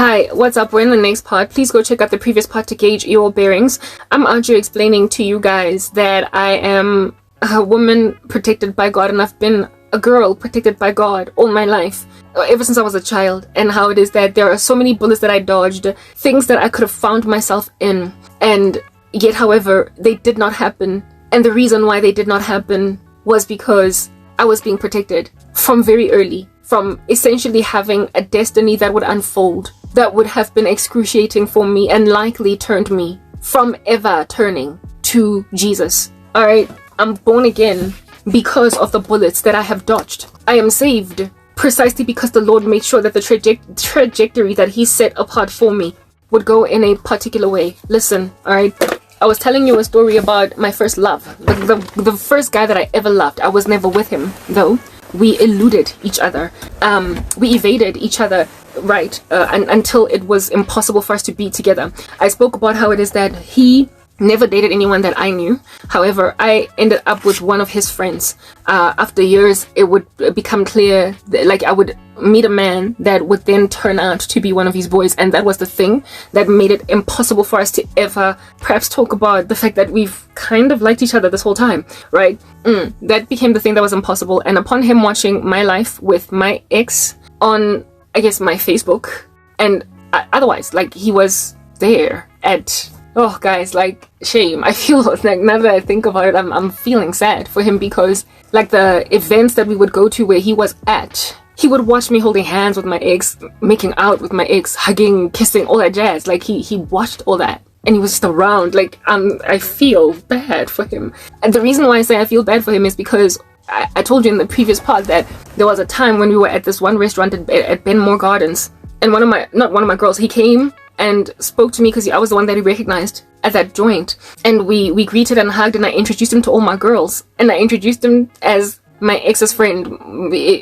Hi, what's up? We're in the next part. Please go check out the previous part to gauge your bearings. I'm out here explaining to you guys that I am a woman protected by God, and I've been a girl protected by God all my life, ever since I was a child, and how it is that there are so many bullets that I dodged, things that I could have found myself in, and yet, however, they did not happen. And the reason why they did not happen was because I was being protected from very early, from essentially having a destiny that would unfold, that would have been excruciating for me and likely turned me from ever turning to Jesus. Alright, I'm born again because of the bullets that I have dodged. I am saved precisely because the Lord made sure that the trajectory that He set apart for me would go in a particular way. Listen, alright, I was telling you a story about my first love. The first guy that I ever loved. I was never with him, though. We eluded each other. We evaded each other, right, until it was impossible for us to be together. I spoke about how it is that he never dated anyone that I knew. However, I ended up with one of his friends. After years, it would become clear that, like, I would meet a man that would then turn out to be one of his boys, and that was the thing that made it impossible for us to ever perhaps talk about the fact that we've kind of liked each other this whole time, right? That became the thing that was impossible. And upon him watching my life with my ex on, I guess, my Facebook, and otherwise, like, he was there at... Oh, guys, like, shame. I feel like, now that I think about it, I'm feeling sad for him, because, like, the events that we would go to where he was at, he would watch me holding hands with my ex, making out with my ex, hugging, kissing, all that jazz. Like, he watched all that, and he was just around. Like, I feel bad for him. And the reason why I say I feel bad for him is because I told you in the previous part that there was a time when we were at this one restaurant at Benmore Gardens, and not one of my girls, he came and spoke to me because I was the one that he recognized at that joint, and we greeted and hugged, and I introduced him to all my girls, and I introduced him as my ex's friend,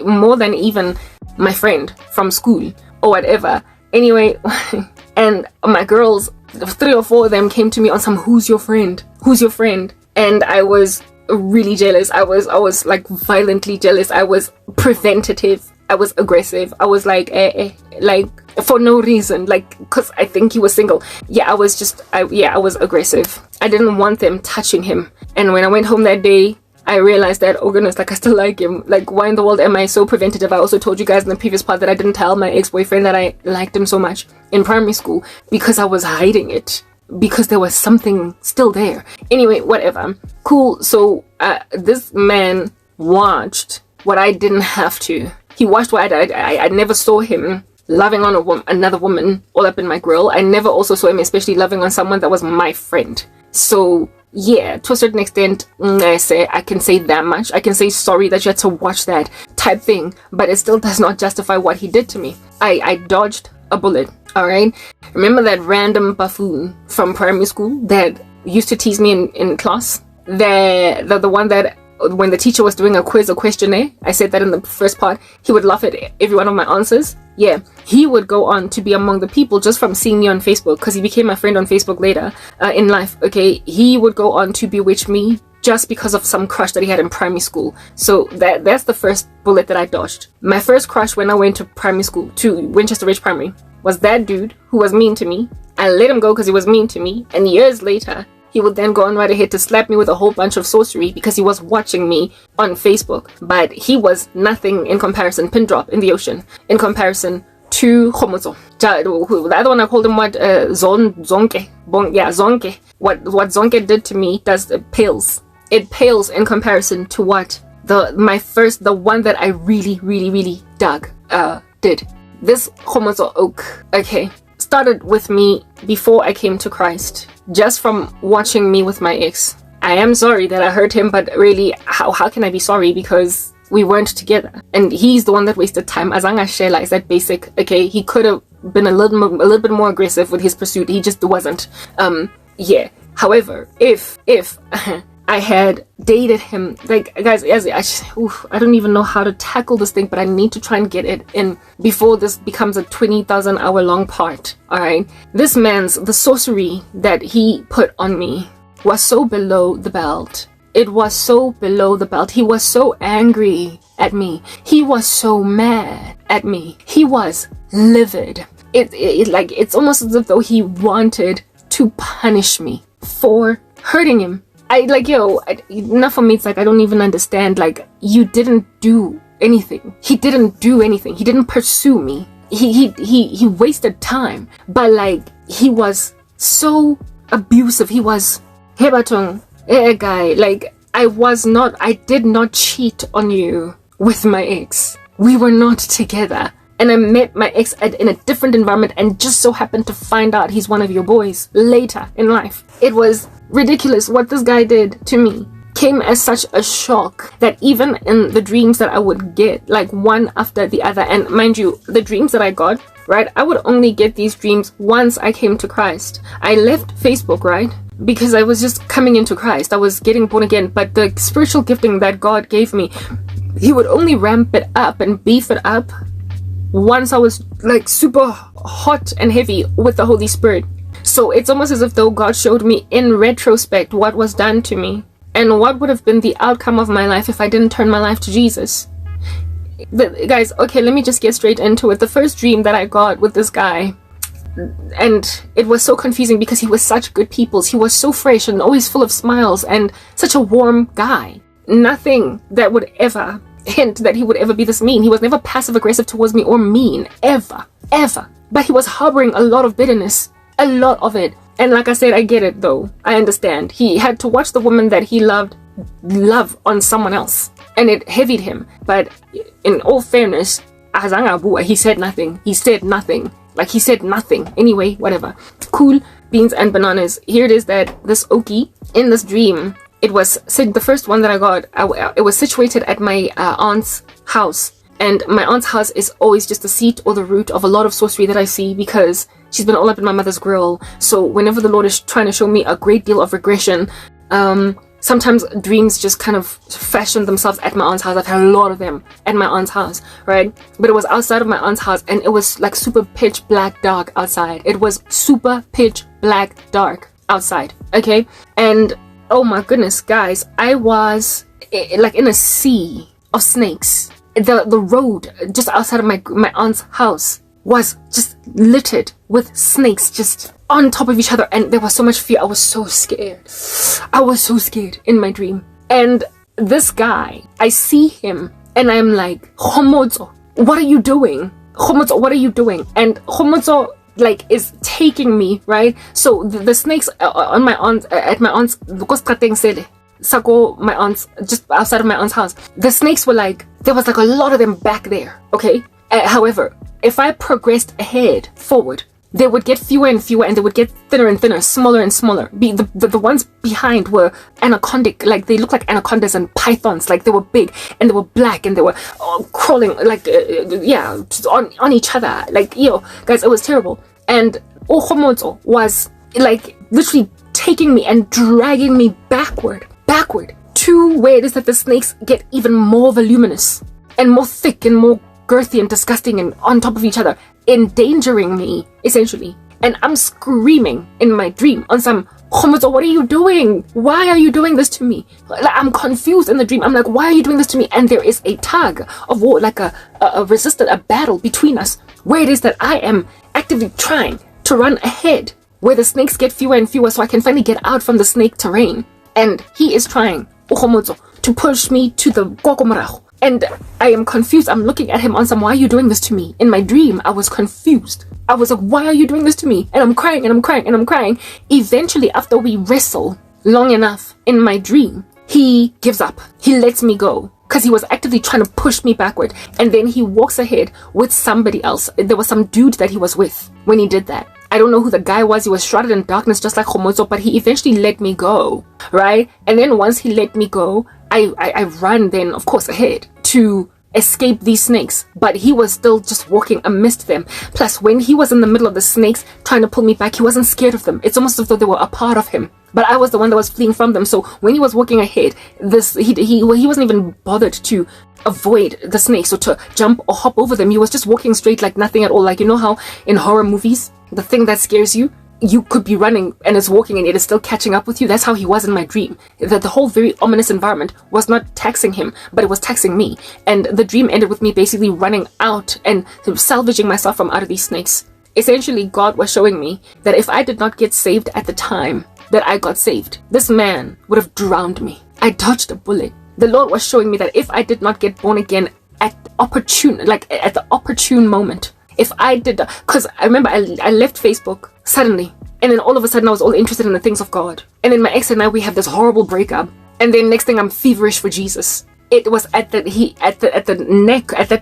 more than even my friend from school or whatever. Anyway, and my girls, 3 or 4 of them, came to me on some "who's your friend, and I was really jealous. I was like violently jealous. I was preventative. I was aggressive. I was like for no reason, like, because I think he was single. I was aggressive. I didn't want them touching him. And when I went home that day, I realized that, oh goodness, like, I still like him. Like, why in the world am I so preventative? I also told you guys in the previous part that I didn't tell my ex-boyfriend that I liked him so much in primary school, because I was hiding it, because there was something still there. Anyway, whatever. Cool. So this man watched what I didn't have to. He watched what I never saw him loving on another woman all up in my grill. I never also saw him especially loving on someone that was my friend. So yeah, to a certain extent, I can say that much. I can say sorry that you had to watch that type thing, but it still does not justify what he did to me. I dodged a bullet, alright? Remember that random buffoon from primary school that used to tease me in class? The one that, when the teacher was doing a quiz or questionnaire, I said that in the first part, he would laugh at every one of my answers. Yeah, he would go on to be among the people just from seeing me on Facebook, because he became my friend on Facebook later in life, okay? He would go on to bewitch me just because of some crush that he had in primary school. So that's the first bullet that I dodged. My first crush when I went to primary school, to Winchester Ridge Primary, was that dude who was mean to me. I let him go because he was mean to me, and years later, he would then go on right ahead to slap me with a whole bunch of sorcery because he was watching me on Facebook. But he was nothing in comparison, pin drop in the ocean, in comparison to Khomotso. The other one I called him what? Zonke. Zonke. What Zonke did to me pales. It pales in comparison to what the one that I really dug did. This Khomotso oak, okay, started with me before I came to Christ, just from watching me with my ex. I am sorry that I hurt him, but really, how can I be sorry? Because we weren't together, and he's the one that wasted time. Azanga Shela is that basic. Okay, he could have been a little bit more aggressive with his pursuit. He just wasn't. Yeah. However, if I had dated him, like, guys, I don't even know how to tackle this thing, but I need to try and get it in before this becomes a 20,000 hour long part. All right, this man's, the sorcery that he put on me was so below the belt. It was so below the belt. He was so angry at me. He was so mad at me. He was livid. it's almost as if though he wanted to punish me for hurting him. Enough for me, it's like, I don't even understand. Like, you didn't do anything. He didn't do anything. He didn't pursue me. He wasted time. But like, he was so abusive. He was, hey batong, guy, like, I did not cheat on you with my ex. We were not together. And I met my ex in a different environment and just so happened to find out he's one of your boys later in life. It was ridiculous what this guy did to me. Came as such a shock that even in the dreams that I would get, like one after the other, and mind you, the dreams that I got, right, I would only get these dreams once I came to Christ. I left Facebook, right, because I was just coming into Christ. I was getting born again, but the spiritual gifting that God gave me, he would only ramp it up and beef it up once I was like super hot and heavy with the Holy Spirit. So it's almost as if though God showed me in retrospect what was done to me and what would have been the outcome of my life if I didn't turn my life to Jesus. Guys, okay, let me just get straight into it. The first dream that I got with this guy, and it was so confusing because he was such good people. He was so fresh and always full of smiles and such a warm guy. Nothing that would ever hint that he would ever be this mean. He was never passive aggressive towards me or mean, ever. But he was harboring a lot of bitterness, a lot of it. And like I said, I get it though. I understand. He had to watch the woman that he loved love on someone else, and it heavied him. But in all fairness, he said nothing. He said nothing. Like, he said nothing. Anyway, whatever. Cool beans and bananas. Here it is that this Oki in this dream, it was the first one that I got. It was situated at my aunt's house, and my aunt's house is always just the seat or the root of a lot of sorcery that I see because she's been all up in my mother's grill. So whenever the Lord is trying to show me a great deal of regression, sometimes dreams just kind of fashion themselves at my aunt's house. I've had a lot of them at my aunt's house, right? But it was outside of my aunt's house, and it was like super pitch black dark outside. It was super pitch black dark outside, okay? And oh my goodness, guys, I was like in a sea of snakes. The road just outside of my aunt's house was just littered with snakes just on top of each other, and there was so much fear. I was so scared. I was so scared in my dream. And this guy, I see him and I'm like, Homozo, what are you doing? Homozo, what are you doing? And Homozo like is taking me, right? So the snakes on my aunt at my aunt's Sako, my aunt's, just outside of my aunt's house, the snakes were like, there was like a lot of them back there, okay? However, if I progressed ahead, forward, they would get fewer and fewer, and they would get thinner and thinner, smaller and smaller. The ones behind were anacondic, like they looked like anacondas and pythons, like they were big and they were black and they were crawling like on each other, like, yo, guys, it was terrible. And Ohomoto was like literally taking me and dragging me backward to where it is that the snakes get even more voluminous and more thick and more girthy and disgusting and on top of each other, endangering me essentially. And I'm screaming in my dream on some, Khomoto, what are you doing? Why are you doing this to me? Like, I'm confused in the dream. I'm like, why are you doing this to me? And there is a tug of war, like a battle between us, where it is that I am actively trying to run ahead, where the snakes get fewer and fewer so I can finally get out from the snake terrain. And he is trying, Khomoto, to push me to the Kokomaraho. And I am confused. I'm looking at him on some, why are you doing this to me? In my dream, I was confused. I was like, why are you doing this to me? And I'm crying and I'm crying and I'm crying. Eventually, after we wrestle long enough in my dream, he gives up. He lets me go because he was actively trying to push me backward. And then he walks ahead with somebody else. There was some dude that he was with when he did that. I don't know who the guy was. He was shrouded in darkness just like Khomozo, but he eventually let me go, right? And then once he let me go, I run then, of course, ahead to escape these snakes, but he was still just walking amidst them. Plus, when he was in the middle of the snakes trying to pull me back, he wasn't scared of them. It's almost as though they were a part of him, but I was the one that was fleeing from them. So when he was walking ahead, he wasn't even bothered to avoid the snakes or to jump or hop over them. He was just walking straight like nothing at all. Like, you know how in horror movies, the thing that scares you, you could be running and it's walking and it is still catching up with you. That's how he was in my dream. That the whole very ominous environment was not taxing him, but it was taxing me. And the dream ended with me basically running out and salvaging myself from out of these snakes. essentially God was showing me that if I did not get saved at the time that I got saved, this man would have drowned me. I dodged a bullet. The Lord was showing me that if I did not get born again at the opportune moment, if I did, because I remember I left Facebook suddenly, and then all of a sudden I was all interested in the things of God, and then my ex and I, we have this horrible breakup, and then next thing I'm feverish for Jesus. It was at that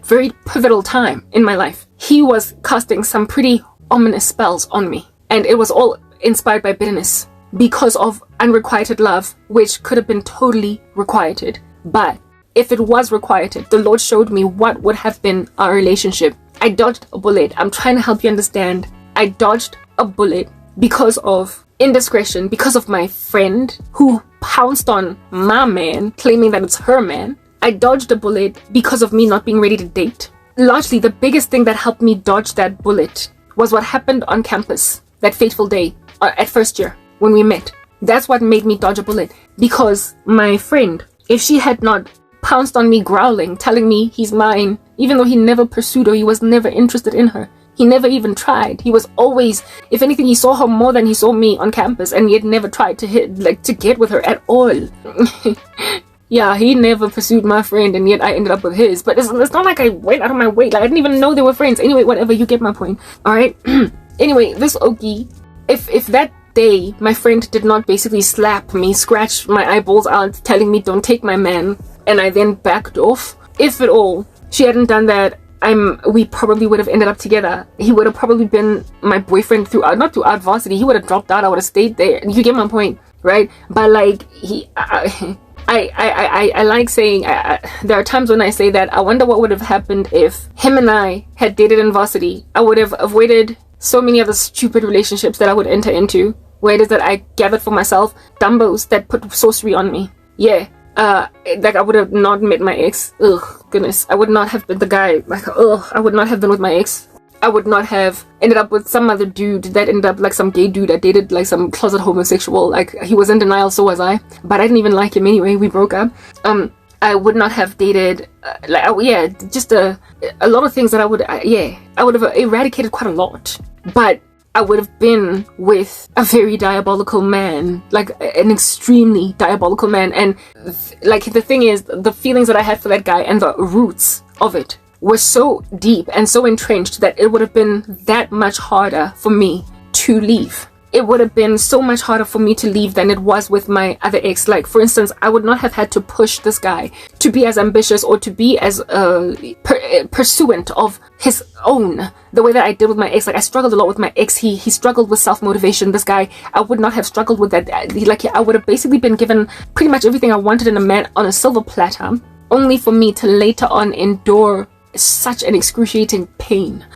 very pivotal time in my life. He was casting some pretty ominous spells on me, and it was all inspired by bitterness because of unrequited love, which could have been totally requited. But if it was requited, the Lord showed me what would have been our relationship. I dodged a bullet. I'm trying to help you understand. I dodged a bullet because of indiscretion, because of my friend who pounced on my man, claiming that it's her man. I dodged a bullet because of me not being ready to date. Largely, the biggest thing that helped me dodge that bullet was what happened on campus that fateful day at first year when we met. That's what made me dodge a bullet, because my friend, if she had not pounced on me growling, telling me he's mine, even though he never pursued her, he was never interested in her. He never even tried. He was always, if anything, he saw her more than he saw me on campus, and he had never tried to get with her at all. Yeah, he never pursued my friend, and yet I ended up with his. But it's not like I went out of my way. Like, I didn't even know they were friends. Anyway, whatever, you get my point. Alright? Anyway, this Okie, if that day my friend did not basically slap me, scratch my eyeballs out, telling me don't take my man, and I then backed off, if at all she hadn't done that, we probably would have ended up together. He would have probably been my boyfriend not throughout varsity. He would have dropped out. I would have stayed there. You get my point, right? But like, I like saying, there are times when I say that I wonder what would have happened if him and I had dated in varsity. I would have avoided so many other stupid relationships that I would enter into, where it is that I gathered for myself dumbos that put sorcery on me. Yeah. Like, I would have not met my ex. Ugh, goodness. I would not have been the guy. Like, I would not have been with my ex. I would not have ended up with some other dude that ended up like some gay dude that dated like some closet homosexual. Like, he was in denial, so was I. But I didn't even like him anyway. We broke up. I would not have dated, just a lot of things that I would have eradicated quite a lot. But I would have been with a very diabolical man, like an extremely diabolical man. And like, the thing is, the feelings that I had for that guy and the roots of it were so deep and so entrenched that it would have been that much harder for me to leave. It would have been so much harder for me to leave than it was with my other ex. Like, for instance, I would not have had to push this guy to be as ambitious or to be as pursuant of his own, the way that I did with my ex. Like, I struggled a lot with my ex. He struggled with self-motivation. This guy, I would not have struggled with that. Like, I would have basically been given pretty much everything I wanted in a man on a silver platter, only for me to later on endure such an excruciating pain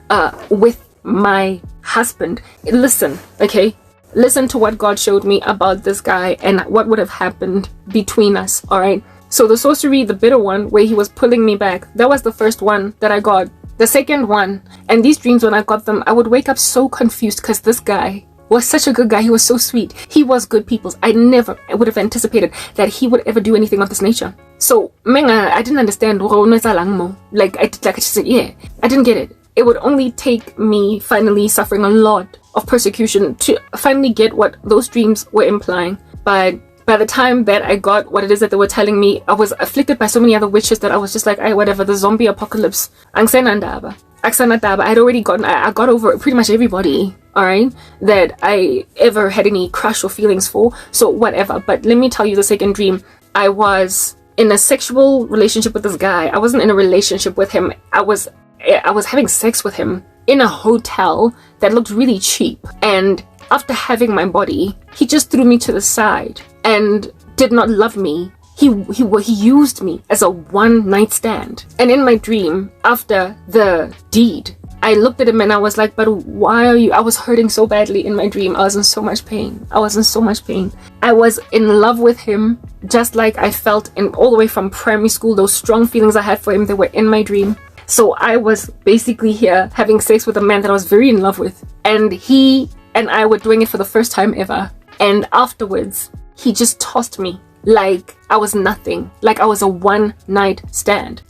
with my husband. Listen, okay? Listen to what God showed me about this guy and what would have happened between us, alright? So the sorcery, the bitter one, where he was pulling me back, that was the first one that I got. The second one, and these dreams, when I got them, I would wake up so confused because this guy was such a good guy. He was so sweet. He was good people's. I would have anticipated that he would ever do anything of this nature. So, I didn't understand. Like, I just said, yeah, I didn't get it. It would only take me finally suffering a lot of persecution to finally get what those dreams were implying. But by the time that I got what it is that they were telling me, I was afflicted by so many other witches that I was just like, whatever, the zombie apocalypse. I had already I got over pretty much everybody, alright, that I ever had any crush or feelings for. So whatever. But let me tell you the second dream. I was in a sexual relationship with this guy. I wasn't in a relationship with him. I was having sex with him in a hotel that looked really cheap. And after having my body, he just threw me to the side and did not love me. He used me as a one-night stand. And in my dream, after the deed, I looked at him and I was like, but why are you? I was hurting so badly in my dream. I was in so much pain. I was in love with him, just like I felt in all the way from primary school. Those strong feelings I had for him, they were in my dream. So I was basically here having sex with a man that I was very in love with. And he and I were doing it for the first time ever. And afterwards, he just tossed me like I was nothing, like I was a one-night stand.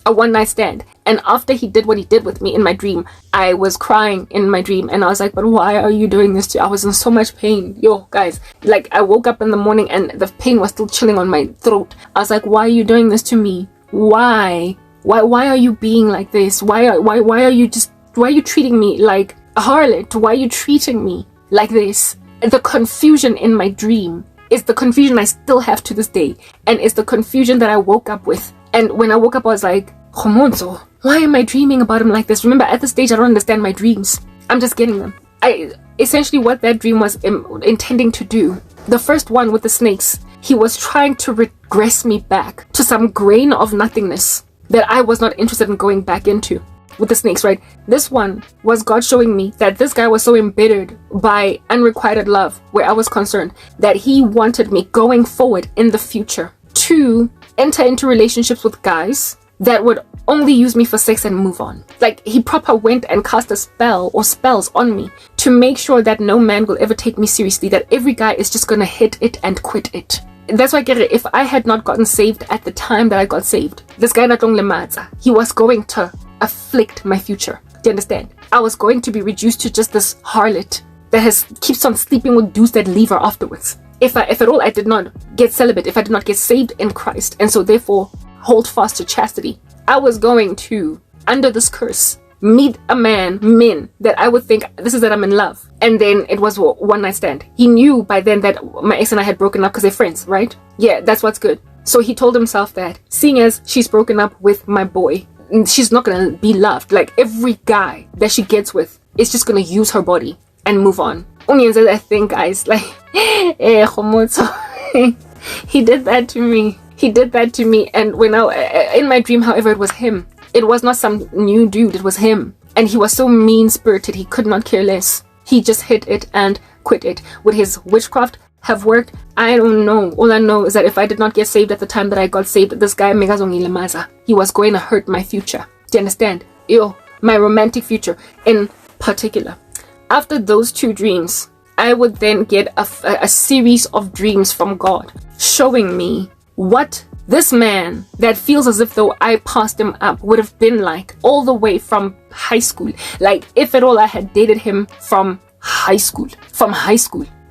And after he did what he did with me in my dream, I was crying in my dream, and I was like, but why are you doing this to me? I was in so much pain. Yo, guys, like I woke up in the morning and the pain was still chilling on my throat. I was like, why are you doing this to me? Why are you being like this? Why are you treating me like a harlot? Why are you treating me like this? The confusion in my dream is the confusion I still have to this day, and it's the confusion that I woke up with. And when I woke up, I was like, Khomonzo, why am I dreaming about him like this? Remember, at this stage, I don't understand my dreams. I'm just getting them. Essentially what that dream was intending to do. The first one with the snakes, he was trying to regress me back to some grain of nothingness that I was not interested in going back into. With the snakes, right? This one was God showing me that this guy was so embittered by unrequited love, where I was concerned, that he wanted me going forward in the future to enter into relationships with guys that would only use me for sex and move on. Like, he proper went and cast a spell or spells on me to make sure that no man will ever take me seriously, that every guy is just gonna hit it and quit it. That's why I get it. If I had not gotten saved at the time that I got saved, this guy Natong Lematza, he was going to afflict my future. Do you understand? I was going to be reduced to just this harlot that keeps on sleeping with dudes that leave her afterwards. If at all I did not get celibate, if I did not get saved in Christ, and so therefore hold fast to chastity, I was going to, under this curse, meet men that I would think this is that I'm in love. And then it was one night stand. He knew by then that my ex and I had broken up because they're friends, right? Yeah, that's what's good. So he told himself that, seeing as she's broken up with my boy, she's not gonna be loved. Like, every guy that she gets with is just gonna use her body and move on. Onions, I think, guys, like, he did that to me. He did that to me. And when in my dream, however, it was him. It was not some new dude, it was him. And he was so mean-spirited, he could not care less. He just hit it and quit it. Would his witchcraft have worked? I don't know. All I know is that if I did not get saved at the time that I got saved, this guy Megazongi Lemaza, he was going to hurt my future. Do you understand? Yo, my romantic future in particular. After those two dreams, I would then get a series of dreams from God showing me what this man that feels as if though I passed him up would have been like all the way from high school. Like, if at all I had dated him from high school,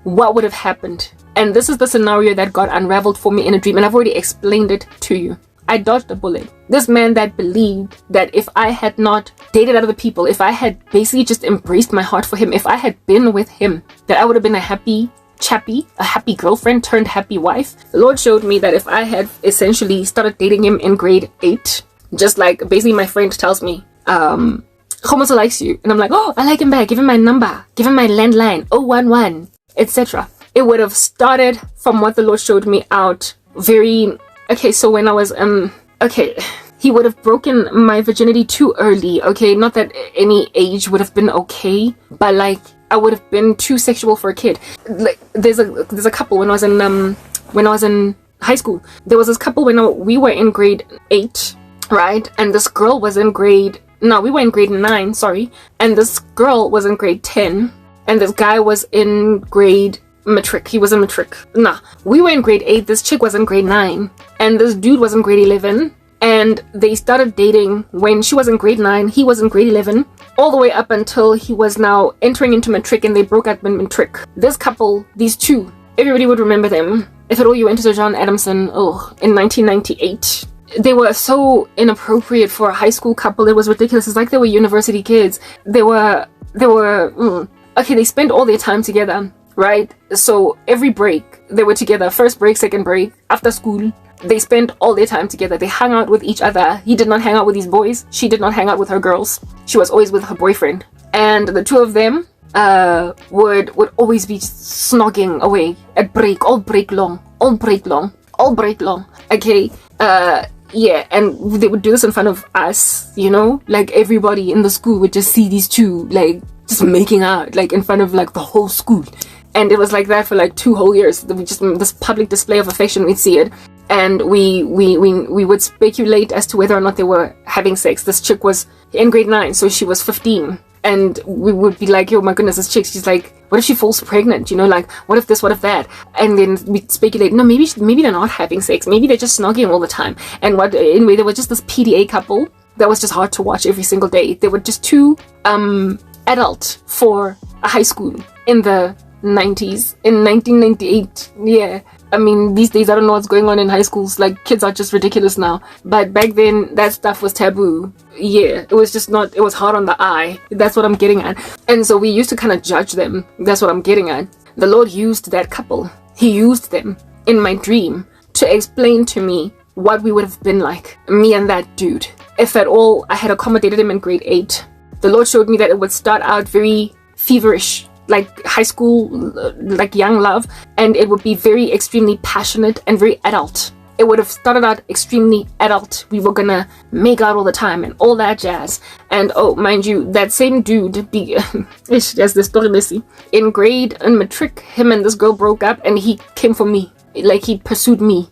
what would have happened? And this is the scenario that God unraveled for me in a dream, and I've already explained it to you. I dodged a bullet. This man that believed that if I had not dated other people, if I had basically just embraced my heart for him, if I had been with him, that I would have been a happy chappy, a happy girlfriend turned happy wife. The Lord showed me that if I had essentially started dating him in grade 8, just like basically my friend tells me, Khomoso likes you, and I'm like, oh, I like him back, give him my number, give him my landline, 011, etc. It would have started from what the Lord showed me out very, okay, so when I was, he would have broken my virginity too early, okay, not that any age would have been okay, but like, I would have been too sexual for a kid. Like, there's a couple when I was in high school. There was this couple when we were in grade 8, right? And this girl was in we were in grade 9, sorry. And this girl was in grade 10, and this guy was in grade matric. He was in matric. We were in grade 8. This chick was in grade 9, and this dude was in grade 11. And they started dating when she was in grade 9, he was in grade 11, all the way up until he was now entering into matric, and they broke up in matric. This couple, these two, everybody would remember them. If at all you went to Sir John Adamson, in 1998. They were so inappropriate for a high school couple. It was ridiculous. It's like they were university kids. They spent all their time together, right? So every break, they were together. First break, second break, after school. They spent all their time together. They hung out with each other. He did not hang out with his boys. She did not hang out with her girls. She was always with her boyfriend. And the two of them would always be snogging away at break, all break long. Okay, yeah, and they would do this in front of us, you know? Like, everybody in the school would just see these two, like, just making out, like, in front of, like, the whole school. And it was like that for, like, 2 whole years. This public display of affection, we'd see it. And we would speculate as to whether or not they were having sex. This chick was in grade 9, so she was 15. and we would be like, yo, my goodness, this chick, she's like, what if she falls pregnant? You know, like, what if this, what if that? And then we'd speculate, no, maybe they're not having sex. Maybe they're just snogging all the time. And anyway, there was just this PDA couple that was just hard to watch every single day. They were just too adult for a high school in the 90s, in 1998. Yeah, I mean, these days I don't know what's going on in high schools. Like, kids are just ridiculous now, but back then that stuff was taboo. Yeah, it was just not, it was hard on the eye. That's what I'm getting at. And so we used to kind of judge them. That's what I'm getting at. The Lord used that couple. He used them in my dream to explain to me what we would have been like, me and that dude, if at all I had accommodated him in grade 8. The Lord showed me that it would start out very feverish, like high school, like young love, and it would be very extremely passionate and very adult. It would have started out extremely adult. We were gonna make out all the time and all that jazz. And oh, mind you, that same dude, as the story messy, in matric, him and this girl broke up, and he came for me. Like, he pursued me.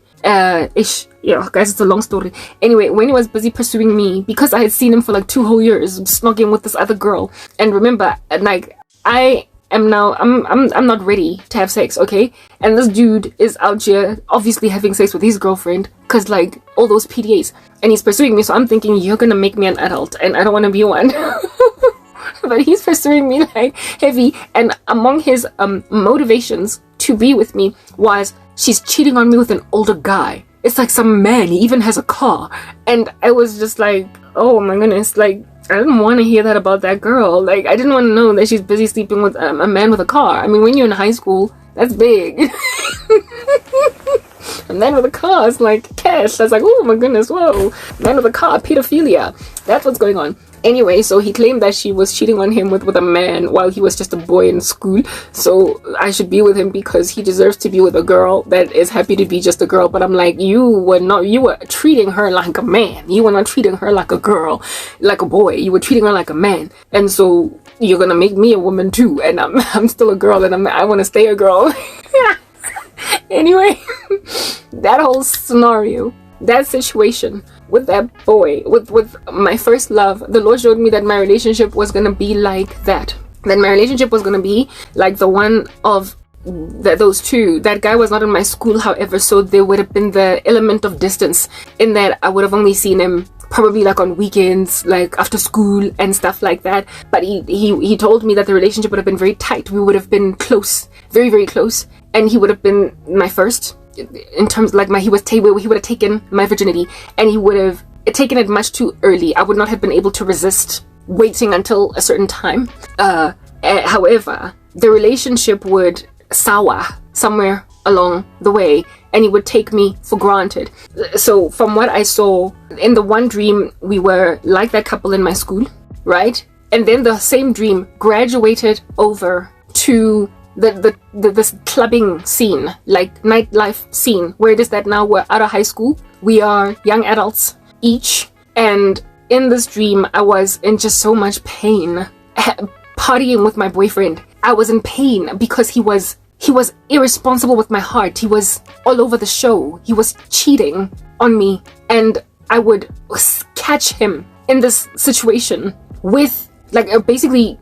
Yeah, guys, it's a long story. Anyway, when he was busy pursuing me, because I had seen him for like 2 whole years, snogging with this other girl, and remember, like, I am now, I'm not ready to have sex, okay? And this dude is out here obviously having sex with his girlfriend, because like all those PDAs, and he's pursuing me. So I'm thinking, you're gonna make me an adult, and I don't want to be one. But he's pursuing me like heavy, and among his motivations to be with me was, she's cheating on me with an older guy. It's like some man, he even has a car. And I was just like, oh my goodness, like, I didn't want to hear that about that girl. Like, I didn't want to know that she's busy sleeping with a man with a car. I mean, when you're in high school, that's big. A man with a car is like cash. I was like, oh my goodness, whoa. Man with a car, pedophilia. That's what's going on. Anyway, so he claimed that she was cheating on him with a man while he was just a boy in school. So I should be with him because he deserves to be with a girl that is happy to be just a girl. But I'm like, you were treating her like a man. You were not treating her like a girl, like a boy. You were treating her like a man. And so you're gonna make me a woman too. And I'm still a girl, and I want to stay a girl. Anyway, that whole scenario, that situation with that boy, with my first love, the Lord showed me that my relationship was gonna be like that. That my relationship was gonna be like the one of those two. That guy was not in my school, however, so there would have been the element of distance in that I would have only seen him probably like on weekends, like after school and stuff like that. But he told me that the relationship would have been very tight. We would have been close, very, very close. And he would have been my first, in terms like he would have taken my virginity, and he would have taken it much too early. I would not have been able to resist waiting until a certain time. However, the relationship would sour somewhere along the way, and he would take me for granted. So from what I saw in the one dream, we were like that couple in my school, right? And then the same dream graduated over to this clubbing scene, like nightlife scene, where it is that now we're out of high school, we are young adults each, and in this dream I was in just so much pain. Partying with my boyfriend, I was in pain because he was irresponsible with my heart. He was all over the show. He was cheating on me, and I would catch him in this situation with basically,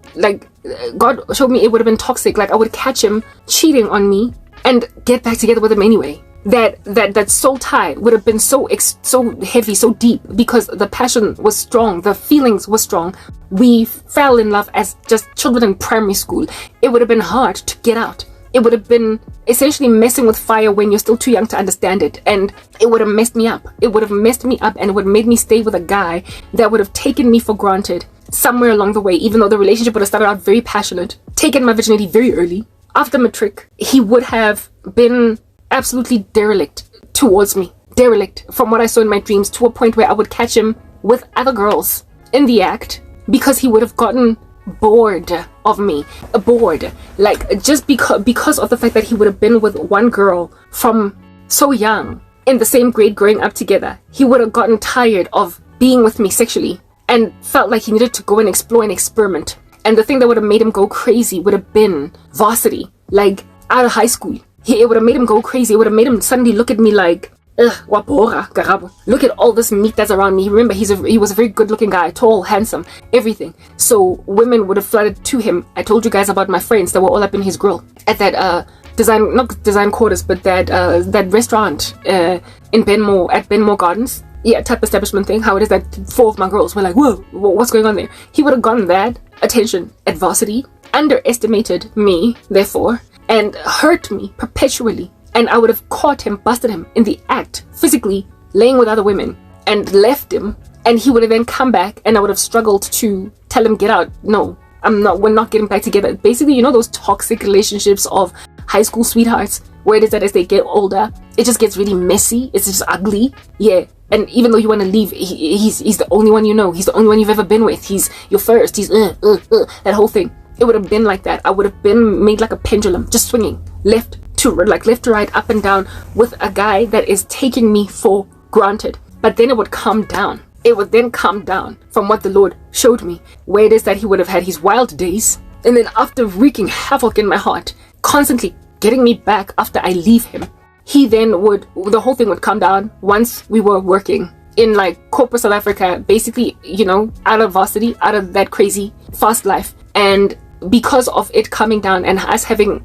God showed me it would have been toxic. Like, I would catch him cheating on me and get back together with him anyway. That soul tie would have been so heavy, so deep, because the passion was strong, the feelings were strong. We fell in love as just children in primary school. It would have been hard to get out. It would have been essentially messing with fire when you're still too young to understand it, and it would have messed me up. It would have messed me up, and it would have made me stay with a guy that would have taken me for granted somewhere along the way, even though the relationship would have started out very passionate, taken my virginity very early. After matric, he would have been absolutely derelict towards me. Derelict, from what I saw in my dreams, to a point where I would catch him with other girls in the act, because he would have gotten bored of me. Bored. Like, just because of the fact that he would have been with one girl from so young, in the same grade, growing up together. He would have gotten tired of being with me sexually, and felt like he needed to go and explore and experiment. And the thing that would have made him go crazy would have been varsity, like out of high school. It would have made him go crazy. It would have made him suddenly look at me like wabora, Karabo. Look at all this meat that's around me. Remember, he was a very good-looking guy, tall, handsome, everything. So women would have flooded to him. I told you guys about my friends that were all up in his grill at that not design quarters, but that restaurant in Benmore, at Benmore Gardens. Yeah, type establishment thing. How it is that 4 of my girls were like, whoa, what's going on there? He would have gotten that attention at varsity, underestimated me, therefore, and hurt me perpetually. And I would have caught him, busted him in the act, physically laying with other women, and left him. And he would have then come back, and I would have struggled to tell him, get out. No, we're not getting back together. Basically, you know those toxic relationships of high school sweethearts, where it is that as they get older, it just gets really messy. It's just ugly. Yeah. And even though you want to leave, he's the only one you know. He's the only one you've ever been with. He's your first. He's that whole thing. It would have been like that. I would have been made like a pendulum, just swinging left to right, up and down, with a guy that is taking me for granted. But then it would calm down. It would then calm down from what the Lord showed me, where it is that he would have had his wild days, and then after wreaking havoc in my heart, constantly getting me back after I leave him, the whole thing would calm down once we were working in like corporate South Africa, basically, you know, out of varsity, out of that crazy fast life. And because of it coming down and us having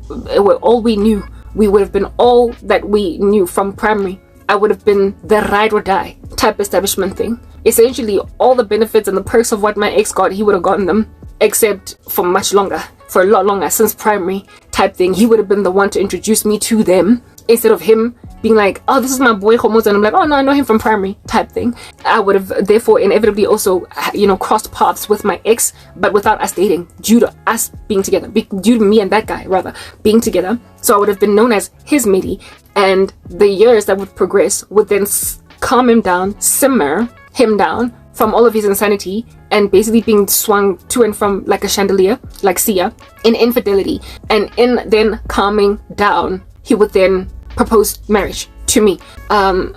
all we knew, we would have been all that we knew from primary. I would have been the ride or die type establishment thing. Essentially, all the benefits and the perks of what my ex got, he would have gotten them, except for a lot longer, since primary type thing. He would have been the one to introduce me to them, instead of him being like, oh, this is my boy Homos, and I'm like, oh no, I know him from primary type thing. I would have therefore inevitably also, you know, crossed paths with my ex, but without us dating, due to us being together, due to me and that guy rather being together. So I would have been known as his matey, and the years that would progress would then calm him down, simmer him down from all of his insanity, and basically being swung to and from like a chandelier, like Sia, in infidelity. And in then calming down, he would then propose marriage to me. One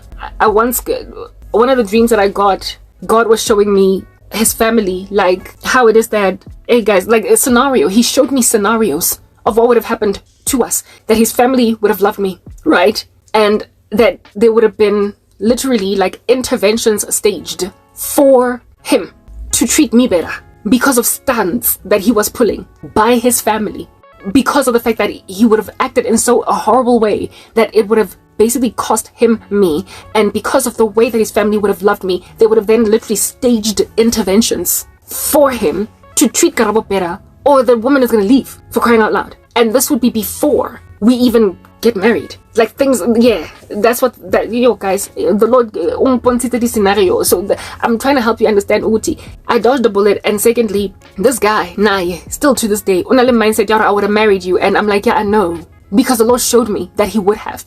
of the dreams that I got, God was showing me his family, like how it is that, hey guys, like a scenario. He showed me scenarios of what would have happened to us, that his family would have loved me, right? And that there would have been literally like interventions staged for him to treat me better because of stunts that he was pulling by his family, because of the fact that he would have acted in so a horrible way that it would have basically cost him me. And because of the way that his family would have loved me, they would have then literally staged interventions for him to treat Karabo better, or the woman is going to leave, for crying out loud. And this would be before we even get married. Like things, yeah, that's what that, guys, the Lord umpontite this scenario. So I'm trying to help you understand Uti. I dodged a bullet, and secondly, this guy, still to this day, unale mindset, I would have married you. And I'm like, yeah, I know, because the Lord showed me that he would have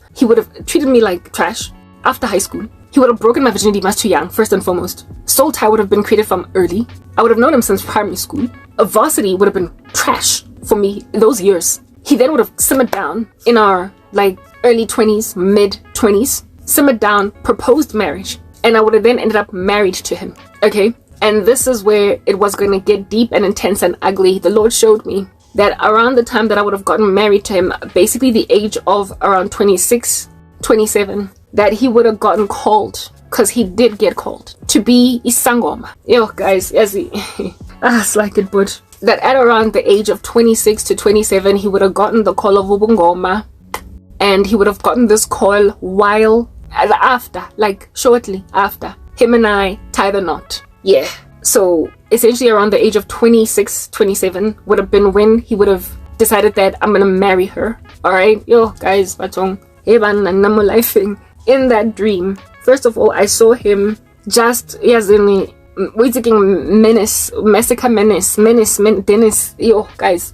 treated me like trash after high school. He would have broken my virginity much too young, first and foremost. Soul tie would have been created from early. I would have known him since primary school. A varsity would have been trash for me those years. He then would have simmered down in our like early 20s, mid 20s, simmered down, proposed marriage, and I would have then ended up married to him. Okay, and this is where it was going to get deep and intense and ugly. The Lord showed me that around the time that I would have gotten married to him, basically the age of around 26, 27, that he would have gotten called, because he did get called, to be Isangoma. Yo guys, as he it's like it, but that at around the age of 26 to 27, he would have gotten the call of Ubungoma. And he would have gotten this call while after, like shortly after, him and I tie the knot. Yeah. So essentially around the age of 26, 27 would have been when he would have decided that I'm going to marry her. All right. Yo, guys, batong. In that dream, first of all, I saw him just, menace, Dennis. Yo, guys.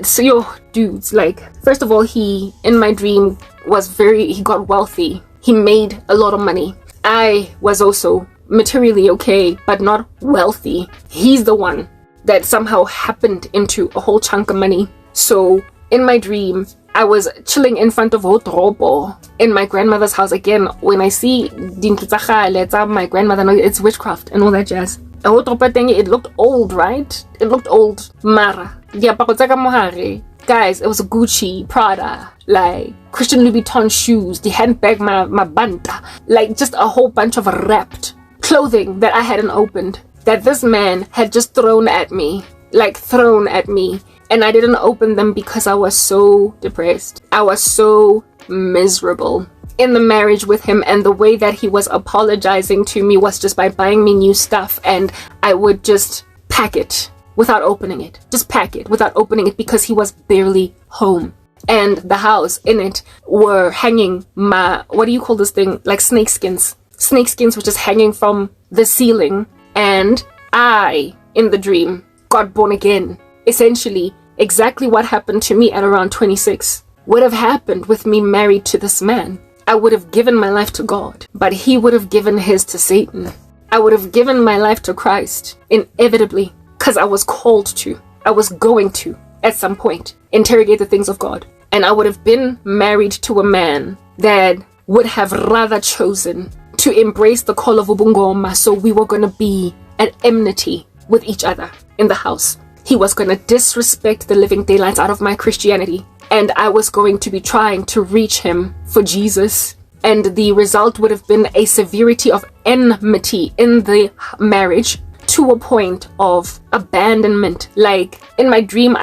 So yo dudes, like, first of all, he in my dream he got wealthy. He made a lot of money. I was also materially okay, but not wealthy. He's the one that somehow happened into a whole chunk of money. So in my dream, I was chilling in front of Karabo in my grandmother's house. Again, when I see my grandmother, it's witchcraft and all that jazz. It looked old, right? It looked old. Mara, diaparo tsa ka mohare Guys, it was Gucci, Prada, like Christian Louboutin shoes, the handbag, my banta, like just a whole bunch of wrapped clothing that I hadn't opened, that this man had just thrown at me. And I didn't open them because I was so depressed. I was so miserable in the marriage with him, and the way that he was apologizing to me was just by buying me new stuff, and I would just pack it without opening it. Just pack it without opening it because he was barely home. And the house in it were hanging my, what do you call this thing? Like snake skins. Snake skins were just hanging from the ceiling. And I, in the dream, got born again. Essentially, exactly what happened to me at around 26 would have happened with me married to this man. I would have given my life to God, but he would have given his to Satan. I would have given my life to Christ, inevitably, because I was called to. I was going to, at some point, interrogate the things of God. And I would have been married to a man that would have rather chosen to embrace the call of Ubungoma, so we were going to be at enmity with each other in the house. He was going to disrespect the living daylights out of my Christianity, and I was going to be trying to reach him for Jesus, and the result would have been a severity of enmity in the marriage to a point of abandonment. Like in my dream,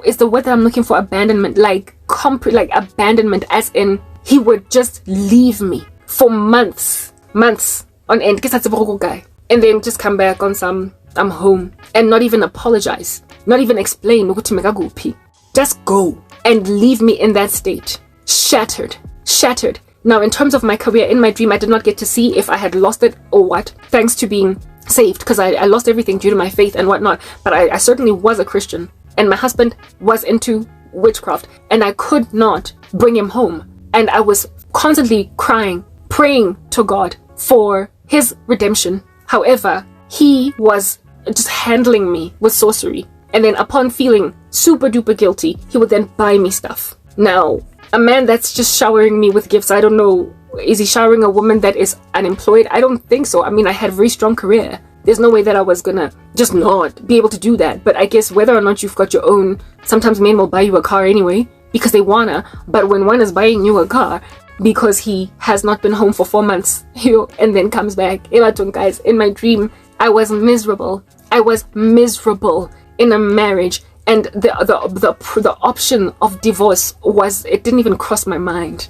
is the word that I'm looking for abandonment, like abandonment, as in he would just leave me for months on end, and then just come back on some I'm home, and not even apologize, not even explain, just go and leave me in that state, shattered. Now, in terms of my career, in my dream, I did not get to see if I had lost it or what, thanks to being saved, because I lost everything due to my faith and whatnot, but I certainly was a Christian, and my husband was into witchcraft, and I could not bring him home, and I was constantly crying, praying to God for his redemption. However, he was just handling me with sorcery, and then upon feeling super duper guilty, he would then buy me stuff. Now, a man that's just showering me with gifts, I don't know, is he showering a woman that is unemployed? I don't think so. I mean, I had a very strong career. There's no way that I was gonna just not be able to do that. But I guess whether or not you've got your own, sometimes men will buy you a car anyway because they wanna, but when one is buying you a car because he has not been home for 4 months, and then comes back, guys, in my dream, I was miserable. In a marriage, and the option of divorce it didn't even cross my mind.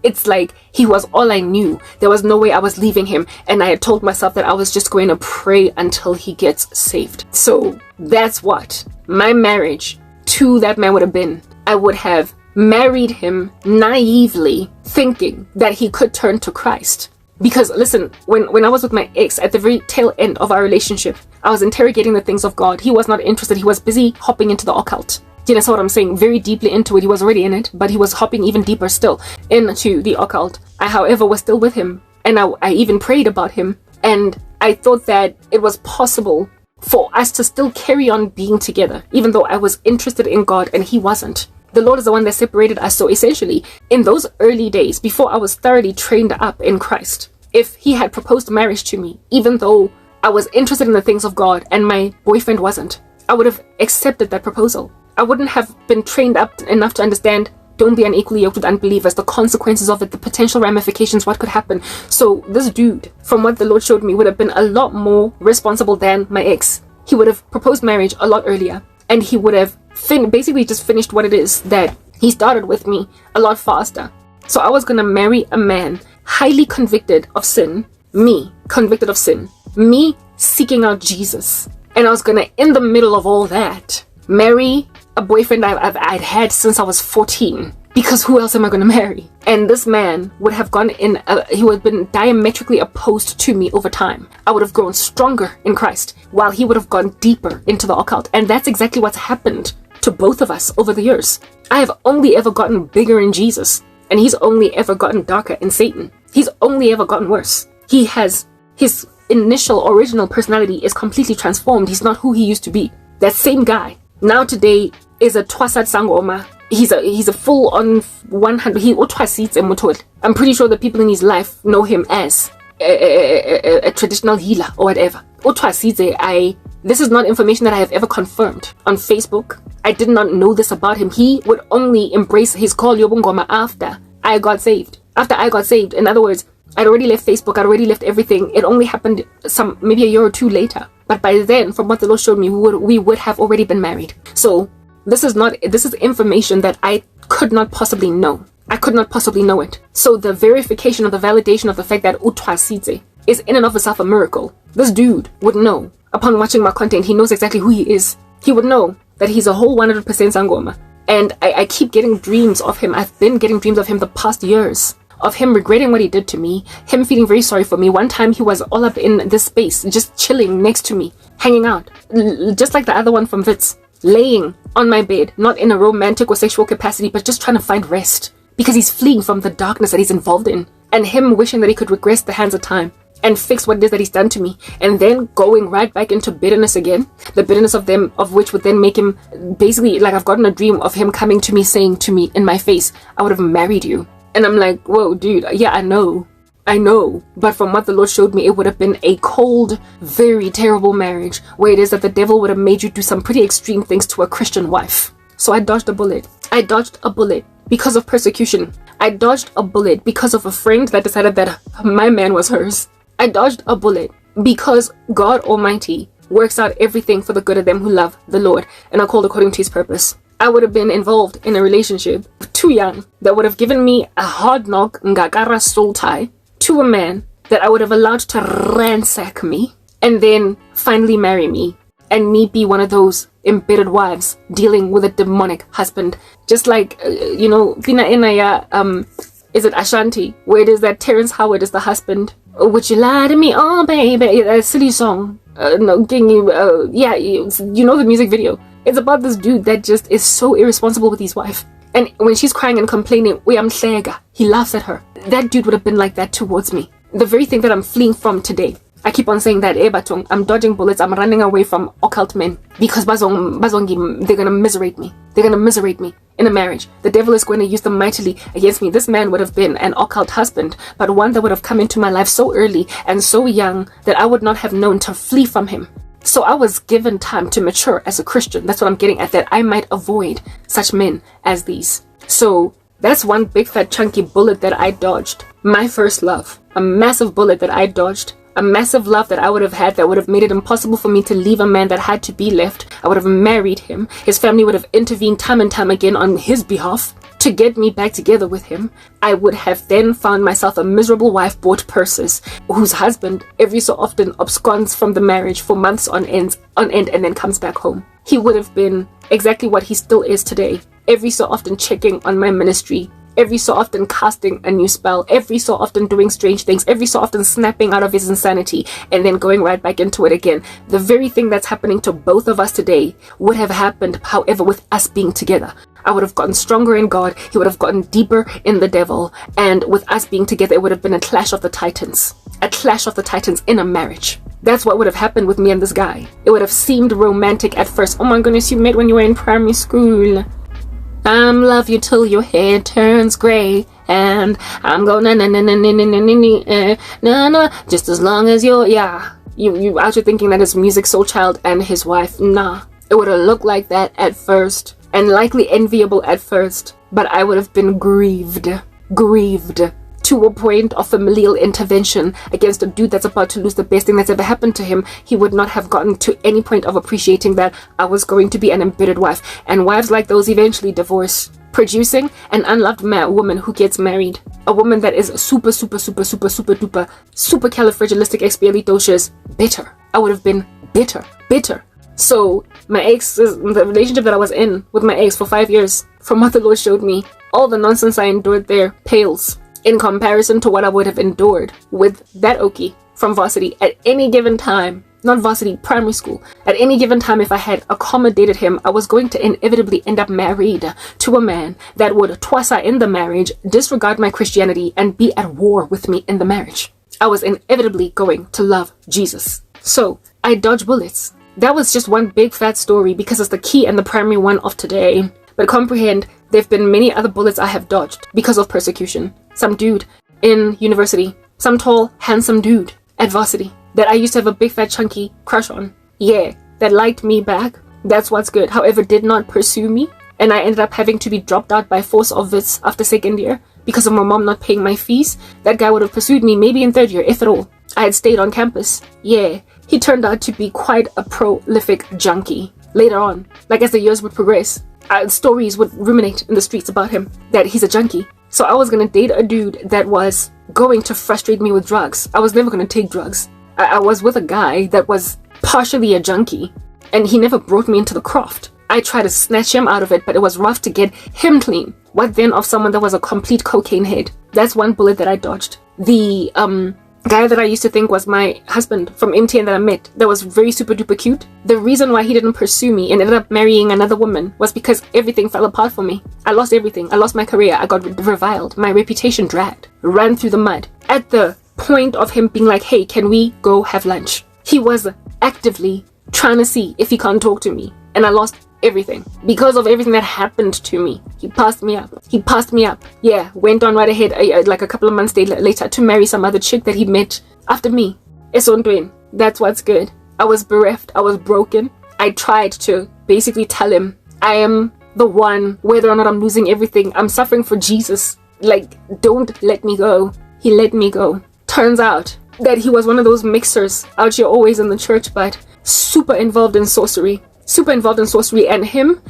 It's like he was all I knew. There was no way I was leaving him, and I had told myself that I was just going to pray until he gets saved. So that's what my marriage to that man would have been. I would have married him naively, thinking that he could turn to Christ. Because listen, when I was with my ex at the very tail end of our relationship, I was interrogating the things of God. He was not interested. He was busy hopping into the occult. Do you know what I'm saying? Very deeply into it. He was already in it, but he was hopping even deeper still into the occult. I, however, was still with him, and I even prayed about him, and I thought that it was possible for us to still carry on being together, even though I was interested in God and he wasn't. The Lord is the one that separated us. So essentially, in those early days, before I was thoroughly trained up in Christ, if he had proposed marriage to me, even though I was interested in the things of God and my boyfriend wasn't, I would have accepted that proposal. I wouldn't have been trained up enough to understand, don't be unequally yoked with unbelievers, the consequences of it, the potential ramifications, what could happen. So this dude, from what the Lord showed me, would have been a lot more responsible than my ex. He would have proposed marriage a lot earlier, and he would have basically just finished what it is that he started with me a lot faster. So I was going to marry a man highly convicted of sin, me convicted of sin, me seeking out Jesus. And I was going to, in the middle of all that, marry a boyfriend I'd had since I was 14. Because who else am I going to marry? And this man would have gone in, he would have been diametrically opposed to me over time. I would have grown stronger in Christ, while he would have gone deeper into the occult. And that's exactly what's happened to both of us over the years. I have only ever gotten bigger in Jesus, and he's only ever gotten darker in Satan. He's only ever gotten worse. His initial original personality is completely transformed. He's not who he used to be. That same guy now today is a Twasat Sangoma. He's a full on 100. I'm pretty sure the people in his life know him as a traditional healer or whatever. I This is not information that I have ever confirmed on Facebook. I did not know this about him. He would only embrace his call Yobungoma after I got saved. After I got saved. In other words, I'd already left Facebook. I'd already left everything. It only happened maybe a year or two later. But by then, from what the Lord showed me, we would have already been married. So this is information that I could not possibly know. I could not possibly know it. So the verification or the validation of the fact that Utwasite is in and of itself a miracle. This dude would know. Upon watching my content, he knows exactly who he is. He would know that he's a whole 100% Sangoma. And I keep getting dreams of him. I've been getting dreams of him the past years. Of him regretting what he did to me. Him feeling very sorry for me. One time he was all up in this space, just chilling next to me. Hanging out. Just like the other one from Wits. Laying on my bed. Not in a romantic or sexual capacity, but just trying to find rest. Because he's fleeing from the darkness that he's involved in. And him wishing that he could regress the hands of time. And fix what it is that he's done to me. And then going right back into bitterness again. The bitterness of which would then make him basically, like, I've gotten a dream of him coming to me saying to me in my face, I would have married you. And I'm like, whoa, dude, yeah, I know. But from what the Lord showed me, it would have been a cold, very terrible marriage where it is that the devil would have made you do some pretty extreme things to a Christian wife. So I dodged a bullet. I dodged a bullet because of persecution. I dodged a bullet because of a friend that decided that my man was hers. I dodged a bullet because God Almighty works out everything for the good of them who love the Lord and are called according to his purpose. I would have been involved in a relationship too young that would have given me a hard knock ngakara soul tie to a man that I would have allowed to ransack me and then finally marry me and me be one of those embittered wives dealing with a demonic husband. Just like, Pina Inaya, is it Ashanti, where it is that Terrence Howard is the husband. Would you lie to me? Oh, baby. A silly song. You know the music video. It's about this dude that just is so irresponsible with his wife. And when she's crying and complaining, he laughs at her. That dude would have been like that towards me. The very thing that I'm fleeing from today. I keep on saying that, I'm dodging bullets, I'm running away from occult men. Because they're gonna miserate me. They're gonna miserate me in a marriage. The devil is going to use them mightily against me. This man would have been an occult husband, but one that would have come into my life so early and so young that I would not have known to flee from him. So I was given time to mature as a Christian. That's what I'm getting at, that I might avoid such men as these. So that's one big fat chunky bullet that I dodged. My first love. A massive bullet that I dodged. A massive love that I would have had that would have made it impossible for me to leave a man that had to be left. I would have married him. His family would have intervened time and time again on his behalf to get me back together with him. I would have then found myself a miserable wife, bought purses, whose husband every so often absconds from the marriage for months on end and then comes back home. He would have been exactly what he still is today. Every so often checking on my ministry. Every so often casting a new spell, every so often doing strange things, every so often snapping out of his insanity and then going right back into it again. The very thing that's happening to both of us today would have happened, however, with us being together. I would have gotten stronger in God, he would have gotten deeper in the devil, and with us being together, it would have been a clash of the titans. A clash of the titans in a marriage. That's what would have happened with me and this guy. It would have seemed romantic at first. Oh my goodness, you met when you were in primary school. I'm love you till your hair turns gray, and I'm going na just as long as you're, you out here thinking that it's Music Soul Child and his wife. Nah, it would have looked like that at first, and likely enviable at first, but I would have been grieved to a point of familial intervention against a dude that's about to lose the best thing that's ever happened to him. He would not have gotten to any point of appreciating that I was going to be an embittered wife. And wives like those eventually divorce, producing an unloved woman who gets married. A woman that is super califragilisticexpialidocious bitter. I would have been bitter. So my ex, the relationship that I was in with my ex for 5 years, from what the Lord showed me, all the nonsense I endured there pales in comparison to what I would have endured with that Okie from varsity at any given time. Not varsity, primary school. At any given time, if I had accommodated him, I was going to inevitably end up married to a man that would twasa in the marriage, disregard my Christianity, and be at war with me in the marriage. I was inevitably going to love Jesus. So I dodged bullets. That was just one big fat story because it's the key and the primary one of today. But comprehend, there have been many other bullets I have dodged because of persecution. Some dude in university, some tall, handsome dude at varsity that I used to have a big fat chunky crush on. Yeah, that liked me back. That's what's good. However, did not pursue me. And I ended up having to be dropped out by force of it after second year because of my mom not paying my fees. That guy would have pursued me maybe in third year, if at all. I had stayed on campus. Yeah, he turned out to be quite a prolific junkie. Later on, like as the years would progress, stories would ruminate in the streets about him, that he's a junkie. So I was gonna date a dude that was going to frustrate me with drugs. I was never gonna take drugs. I was with a guy that was partially a junkie, and he never brought me into the craft. I tried to snatch him out of it, but it was rough to get him clean. What then of someone that was a complete cocaine head? That's one bullet that I dodged. The guy that I used to think was my husband from MTN that I met, that was very super duper cute. The reason why he didn't pursue me and ended up marrying another woman was because everything fell apart for me. I lost everything. I lost my career. I got reviled. My reputation dragged. Ran through the mud. At the point of him being like, hey, can we go have lunch? He was actively trying to see if he can't talk to me. And I lost everything because of everything that happened to me. He passed me up. Yeah, went on right ahead like a couple of months later to marry some other chick that he met after me. Esontweni. That's what's good. I was bereft. I was broken. I tried to basically tell him I am the one, whether or not I'm losing everything. I'm suffering for Jesus. Like, don't let me go. He let me go. Turns out that he was one of those mixers out here always in the church, but super involved in sorcery. And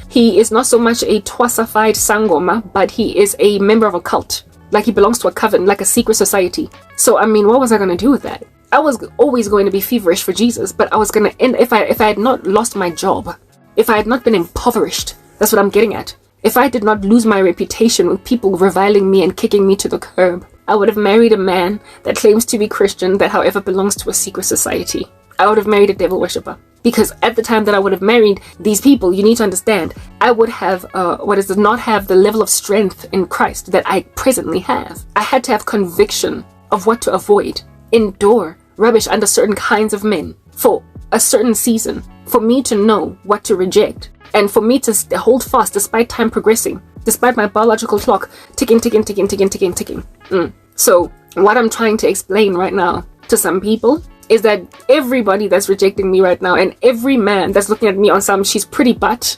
he is not so much a twasified sangoma, but he is a member of a cult. Like, he belongs to a coven, like a secret society. So I mean, what was I going to do with that? I was always going to be feverish for Jesus, but I was going to end, if I had not lost my job, if I had not been impoverished, that's what I'm getting at. If I did not lose my reputation with people reviling me and kicking me to the curb, I would have married a man that claims to be Christian, that however belongs to a secret society. I would have married a devil worshipper. Because at the time that I would have married these people, you need to understand, I would have, not have the level of strength in Christ that I presently have. I had to have conviction of what to avoid, endure rubbish under certain kinds of men for a certain season, for me to know what to reject, and for me to hold fast despite time progressing, despite my biological clock ticking. So what I'm trying to explain right now to some people is that everybody that's rejecting me right now, and every man that's looking at me on some she's pretty butt,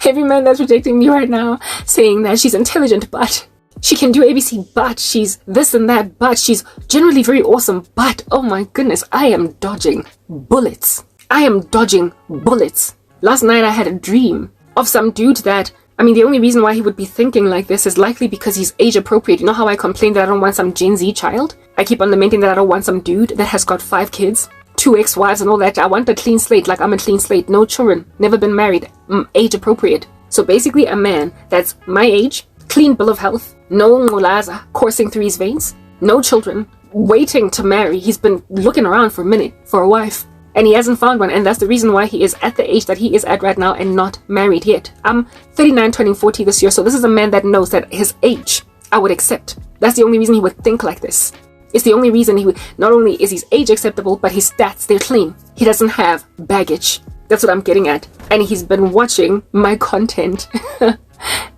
every man that's rejecting me right now, saying that she's intelligent but she can do ABC but she's this and that but she's generally very awesome but oh my goodness, I am dodging bullets. Last night I had a dream of some dude that, I mean, the only reason why he would be thinking like this is likely because he's age appropriate. You know how I complain that I don't want some Gen Z child? I keep on lamenting that I don't want some dude that has got 5 kids, 2 ex-wives and all that. I want a clean slate, like I'm a clean slate. No children, never been married, age appropriate. So basically a man that's my age, clean bill of health, no ngulaza coursing through his veins, no children, waiting to marry. He's been looking around for a minute for a wife. And he hasn't found one, and that's the reason why he is at the age that he is at right now and not married yet. I'm 39 turning 40 this year, so this is a man that knows that his age I would accept. That's the only reason he would think like this. It's the only reason he would, not only is his age acceptable, but his stats, they're clean. He doesn't have baggage. That's what I'm getting at. And he's been watching my content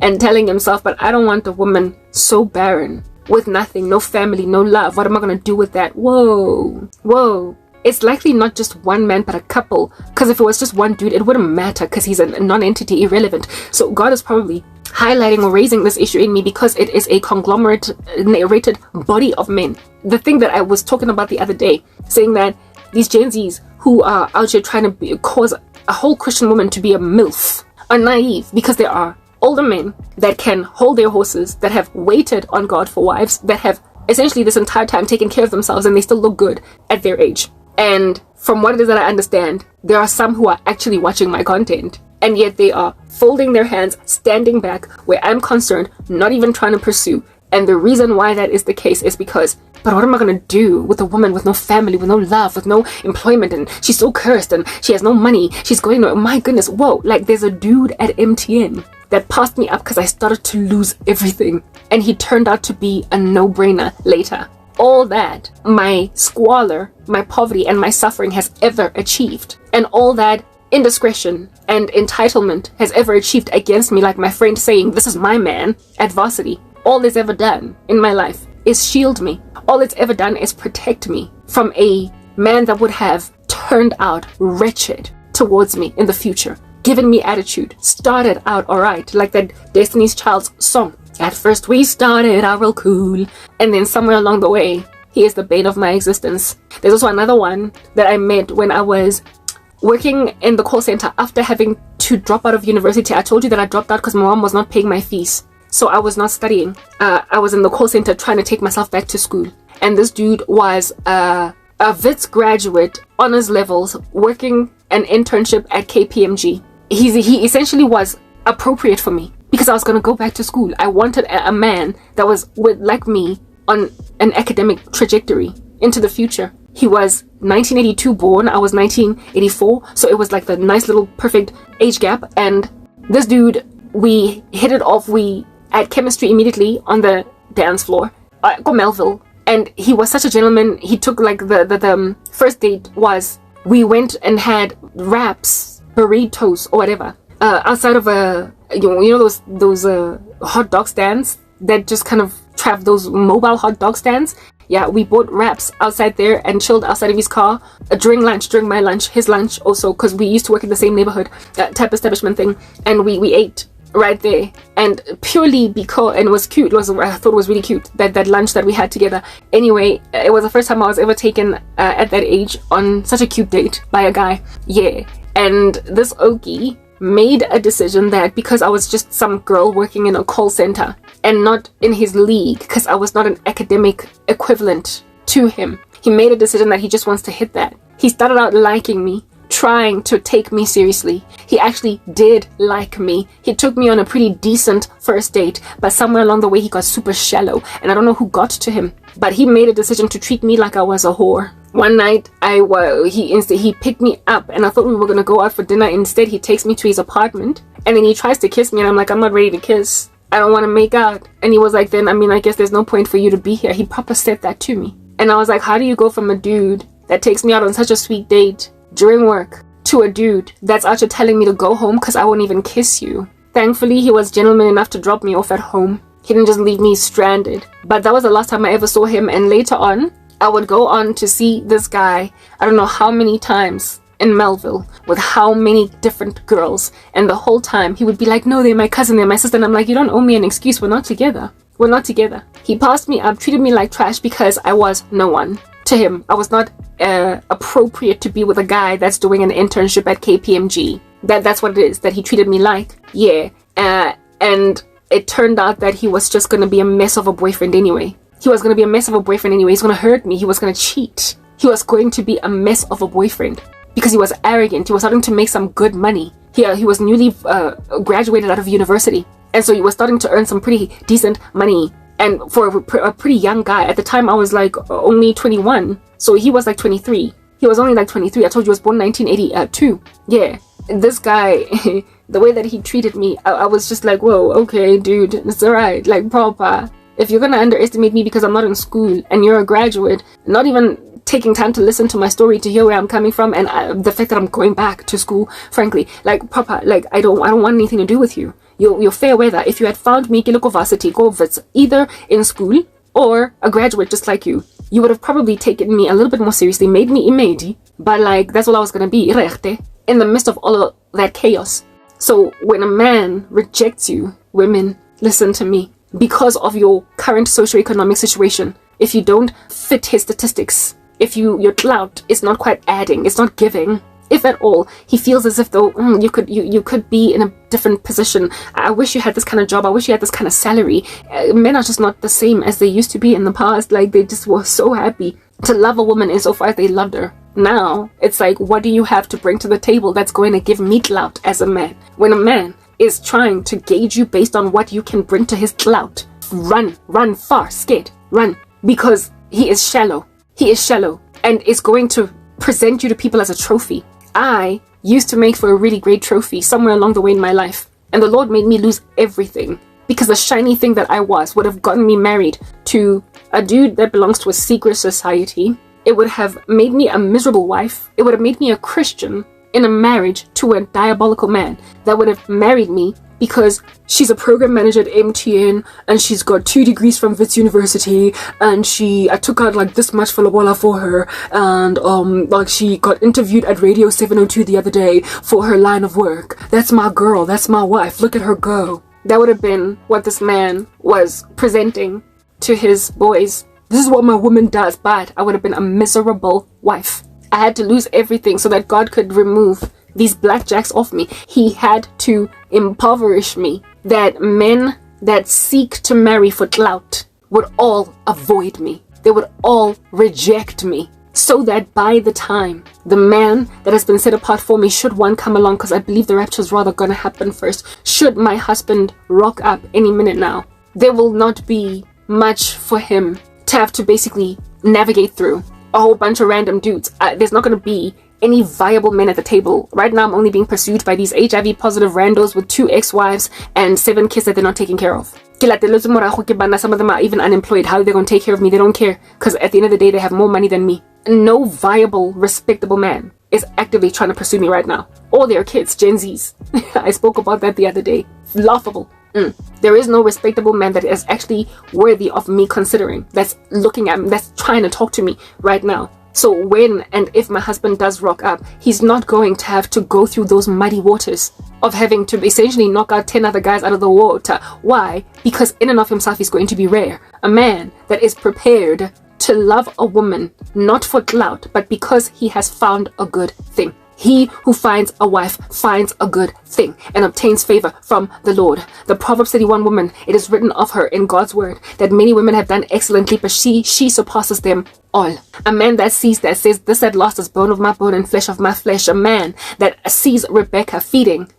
and telling himself, but I don't want a woman so barren, with nothing, no family, no love. What am I going to do with that? Whoa. It's likely not just one man, but a couple. Because if it was just one dude, it wouldn't matter because he's a non-entity, irrelevant. So God is probably highlighting or raising this issue in me because it is a conglomerate, narrated body of men. The thing that I was talking about the other day, saying that these Gen Zs who are out here trying to cause a whole Christian woman to be a MILF are naive because there are older men that can hold their horses, that have waited on God for wives, that have essentially this entire time taken care of themselves and they still look good at their age. And from what it is that I understand, there are some who are actually watching my content, and yet they are folding their hands, standing back where I'm concerned, not even trying to pursue. And the reason why that is the case is because, but what am I going to do with a woman with no family, with no love, with no employment, and she's so cursed and she has no money, she's going, oh my goodness, whoa, like there's a dude at MTN that passed me up because I started to lose everything, and he turned out to be a no-brainer later. All that my squalor, my poverty, and my suffering has ever achieved, and all that indiscretion and entitlement has ever achieved against me, like my friend saying, this is my man at varsity. All it's ever done in my life is shield me. All it's ever done is protect me from a man that would have turned out wretched towards me in the future, giving me attitude. Started out alright, like that Destiny's Child's song. At first we started out real cool, and then somewhere along the way, he is the bane of my existence. There's also another one that I met when I was working in the call center after having to drop out of university. I told you that I dropped out because my mom was not paying my fees. So I was not studying. I was in the call center trying to take myself back to school. And this dude was a Wits graduate, honors levels, working an internship at KPMG. He essentially was appropriate for me because I was going to go back to school. I wanted a man that was like me on an academic trajectory into the future. He was 1982 born, I was 1984, so it was like the nice little perfect age gap. And this dude, we hit it off. We had chemistry immediately on the dance floor, go Melville. And he was such a gentleman. He took like the first date was we went and had wraps, burritos or whatever outside of those hot dog stands that just kind of trap those mobile hot dog stands. Yeah, we bought wraps outside there and chilled outside of his car during my lunch, his lunch also, because we used to work in the same neighborhood type establishment thing, and we ate right there. And purely because, and it was cute, I thought it was really cute, that lunch that we had together. Anyway, it was the first time I was ever taken at that age on such a cute date by a guy. Yeah, and this Okie made a decision that because I was just some girl working in a call center and not in his league, because I was not an academic equivalent to him, he made a decision that he just wants to hit that. He started out liking me, trying to take me seriously. He actually did like me. He took me on a pretty decent first date, but somewhere along the way he got super shallow, and I don't know who got to him, but he made a decision to treat me like I was a whore. One night, he picked me up, and I thought we were gonna go out for dinner. Instead, he takes me to his apartment, and then he tries to kiss me, and I'm like, I'm not ready to kiss. I don't want to make out. And he was like, then, I guess there's no point for you to be here. He proper said that to me. And I was like, how do you go from a dude that takes me out on such a sweet date during work to a dude that's actually telling me to go home because I won't even kiss you? Thankfully, he was gentleman enough to drop me off at home. He didn't just leave me stranded. But that was the last time I ever saw him, and later on, I would go on to see this guy, I don't know how many times in Melville with how many different girls, and the whole time he would be like, no, they're my cousin, they're my sister, and I'm like, you don't owe me an excuse, we're not together. We're not together. He passed me up, treated me like trash because I was no one to him. I was not appropriate to be with a guy that's doing an internship at KPMG. That's what it is that he treated me like. Yeah, and it turned out that he was just gonna be a mess of a boyfriend anyway. He was going to be a mess of a boyfriend anyway. He's going to hurt me. He was going to cheat. He was going to be a mess of a boyfriend because he was arrogant. He was starting to make some good money. He was newly graduated out of university. And so he was starting to earn some pretty decent money. And for a pretty young guy, at the time I was like only 21. So he was like 23. He was only like 23. I told you he was born 1982. Yeah. This guy, the way that he treated me, I was just like, whoa, okay, dude, it's alright. Like, proper. If you're gonna underestimate me because I'm not in school and you're a graduate, not even taking time to listen to my story to hear where I'm coming from, and the fact that I'm going back to school, frankly, like, papa, like, I don't want anything to do with you. You're fair weather. If you had found me Kiloko Varsity, go Wits, either in school or a graduate just like you would have probably taken me a little bit more seriously, made me imedi, but like, that's all I was gonna be, in the midst of all of that chaos. So when a man rejects you, women, listen to me. Because of your current socioeconomic situation, if you don't fit his statistics, if your clout is not quite adding, it's not giving, if at all, he feels as if though you could be in a different position. I wish you had this kind of job. I wish you had this kind of salary. Men are just not the same as they used to be in the past. Like, they just were so happy to love a woman insofar as they loved her. Now it's like, what do you have to bring to the table that's going to give me clout as a man? When a man is trying to gauge you based on what you can bring to his clout, run far, scared, run, because he is shallow, and is going to present you to people as a trophy. I used to make for a really great trophy somewhere along the way in my life, and the Lord made me lose everything, because the shiny thing that I was would have gotten me married to a dude that belongs to a secret society. It would have made me a miserable wife. It would have made me a Christian in a marriage to a diabolical man that would have married me because she's a program manager at MTN and she's got 2 degrees from Wits University, and I took out like this much for Lobola for her, and like she got interviewed at Radio 702 the other day for her line of work. That's my girl, that's my wife, look at her go. That would have been what this man was presenting to his boys. This is what my woman does, but I would have been a miserable wife. I had to lose everything so that God could remove these blackjacks off me. He had to impoverish me, that men that seek to marry for clout would all avoid me. They would all reject me, so that by the time the man that has been set apart for me, should one come along, because I believe the rapture is rather going to happen first, should my husband rock up any minute now, there will not be much for him to have to basically navigate through. A whole bunch of random dudes. There's not going to be any viable men at the table. Right now I'm only being pursued by these HIV positive randos with 2 ex-wives and 7 kids that they're not taking care of. Some of them are even unemployed. How are they going to take care of me? They don't care, because at the end of the day they have more money than me. No viable, respectable man is actively trying to pursue me right now. Or their kids, Gen Zs. I spoke about that the other day. Laughable. There is no respectable man that is actually worthy of me considering, that's looking at me, that's trying to talk to me right now. So when and if my husband does rock up, he's not going to have to go through those muddy waters of having to essentially knock out 10 other guys out of the water. Why? Because in and of himself he's going to be rare. A man that is prepared to love a woman not for clout, but because he has found a good thing. He who finds a wife finds a good thing and obtains favor from the Lord. The Proverbs 31 woman, it is written of her in God's word that many women have done excellently, but she surpasses them all. A man that sees that says, this at last is bone of my bone and flesh of my flesh. A man that sees Rebecca feeding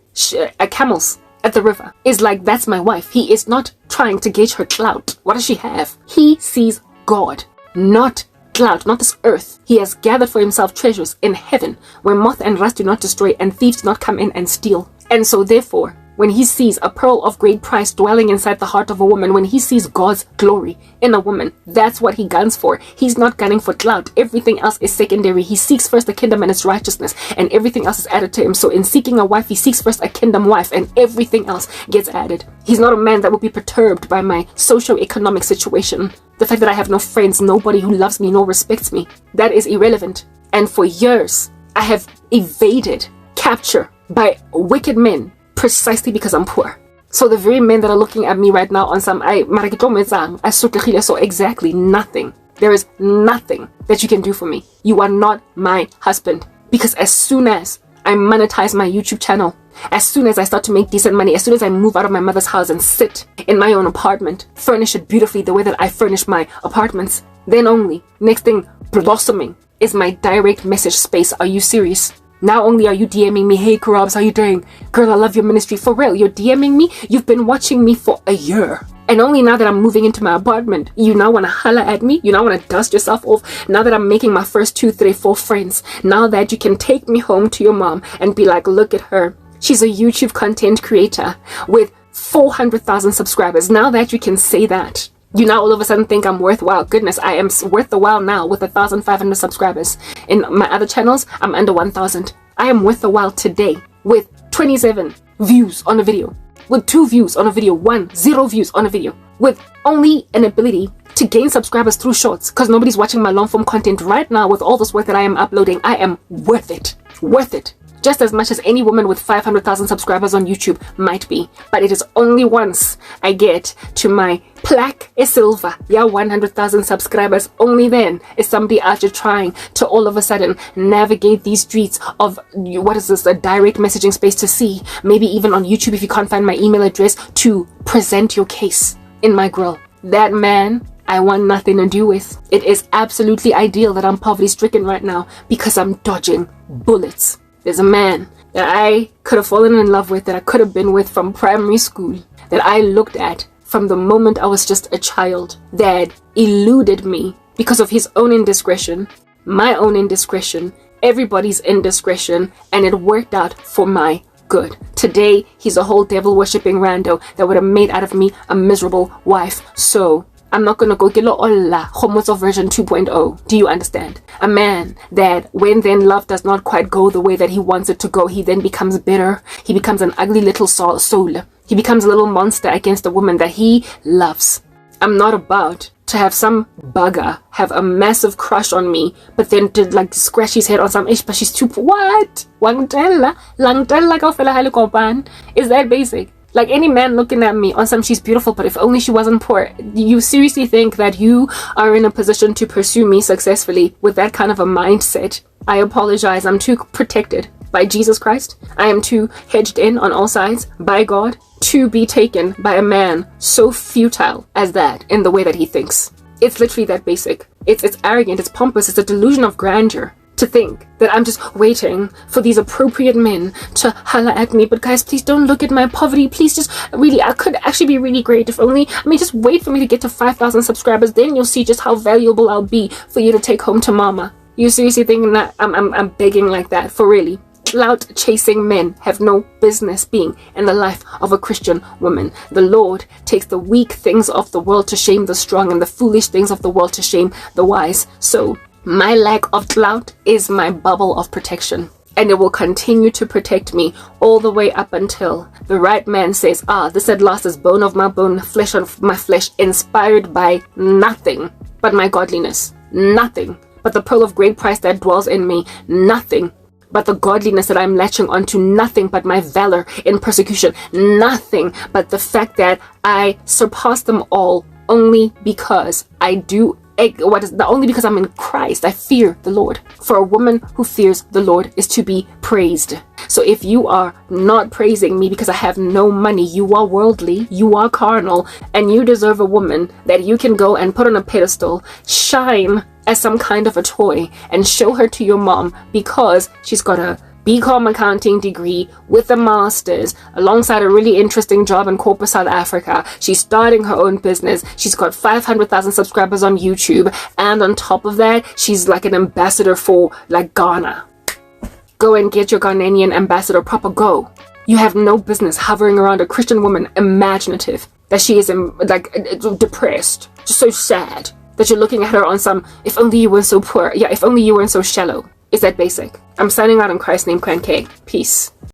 camels at the river is like, that's my wife. He is not trying to gauge her clout. What does she have? He sees God, not cloud, not this earth. He has gathered for himself treasures in heaven, where moth and rust do not destroy and thieves do not come in and steal. And so therefore, when he sees a pearl of great price dwelling inside the heart of a woman, when he sees God's glory in a woman, that's what he guns for. He's not gunning for clout. Everything else is secondary. He seeks first the kingdom and its righteousness, and everything else is added to him. So in seeking a wife, he seeks first a kingdom wife, and everything else gets added. He's not a man that will be perturbed by my socio-economic situation. The fact that I have no friends, nobody who loves me, nor respects me, that is irrelevant. And for years, I have evaded capture by wicked men precisely because I'm poor. So the very men that are looking at me right now on some, so exactly nothing. There is nothing that you can do for me. You are not my husband. Because as soon as I monetize my YouTube channel, as soon as I start to make decent money, as soon as I move out of my mother's house and sit in my own apartment, furnish it beautifully the way that I furnish my apartments, then only, next thing blossoming is my direct message space. Are you serious? Now only are you DMing me, hey Karabs, how you doing? Girl, I love your ministry. For real, you're DMing me? You've been watching me for a year. And only now that I'm moving into my apartment, you now want to holla at me? You now want to dust yourself off? Now that I'm making my first 2, 3, 4 friends, now that you can take me home to your mom and be like, look at her. She's a YouTube content creator with 400,000 subscribers. Now that you can say that, you now all of a sudden think I'm worthwhile. Goodness, I am worth the while now with 1,500 subscribers. In my other channels, I'm under 1,000. I am worth the while today with 27 views on a video, with 2 views on a video, 0 views on a video, with only an ability to gain subscribers through shorts because nobody's watching my long form content right now. With all this work that I am uploading, I am worth it. Worth it. Just as much as any woman with 500,000 subscribers on YouTube might be. But it is only once I get to my plaque e silver, 100,000 subscribers, only then is somebody out there trying to all of a sudden navigate these streets of, what is this, a direct messaging space to see, maybe even on YouTube if you can't find my email address, to present your case in my grill. That man, I want nothing to do with. It is absolutely ideal that I'm poverty stricken right now because I'm dodging bullets. There's a man that I could have fallen in love with, that I could have been with from primary school, that I looked at from the moment I was just a child, that eluded me because of his own indiscretion, my own indiscretion, everybody's indiscretion, and it worked out for my good. Today, he's a whole devil worshipping rando that would have made out of me a miserable wife. So I'm not gonna go kilo olla homoso version 2.0. Do you understand? A man that when then love does not quite go the way that he wants it to go, he then becomes bitter. He becomes an ugly little soul. He becomes a little monster against a woman that he loves. I'm not about to have some bugger have a massive crush on me, but then to like scratch his head on some ish, but she's too what? Langtella ka fela hale kompan. Is that basic? Like any man looking at me on some she's beautiful, but if only she wasn't poor. You seriously think that you are in a position to pursue me successfully with that kind of a mindset? I apologize. I'm too protected by Jesus Christ. I am too hedged in on all sides by God to be taken by a man so futile as that in the way that he thinks. It's literally that basic. It's arrogant, it's pompous, it's a delusion of grandeur to think that I'm just waiting for these appropriate men to holla at me. But guys, please don't look at my poverty. Please just really, I could actually be really great if only, just wait for me to get to 5,000 subscribers. Then you'll see just how valuable I'll be for you to take home to mama. You seriously thinking that I'm begging like that? For really? Clout chasing men have no business being in the life of a Christian woman. The Lord takes the weak things of the world to shame the strong, and the foolish things of the world to shame the wise. So my lack of clout is my bubble of protection, and it will continue to protect me all the way up until the right man says, this at last is bone of my bone, flesh of my flesh, inspired by nothing but my godliness, nothing but the pearl of great price that dwells in me, nothing but the godliness that I'm latching onto, nothing but my valor in persecution, nothing but the fact that I surpass them all only because only because I'm in Christ. I fear the Lord. For a woman who fears the Lord is to be praised. So if you are not praising me because I have no money, you are worldly, you are carnal, and you deserve a woman that you can go and put on a pedestal, shine as some kind of a toy, and show her to your mom because she's got a BCom accounting degree with a master's alongside a really interesting job in corporate South Africa. She's starting her own business. She's got 500,000 subscribers on YouTube, and on top of that, she's like an ambassador for like Ghana. Go and get your Ghanaian ambassador proper go. You have no business hovering around a Christian woman imaginative that she is depressed, just so sad that you're looking at her on some, if only you weren't so poor. Yeah, if only you weren't so shallow. Is that basic? I'm signing out in Christ's name, Clan K. Peace.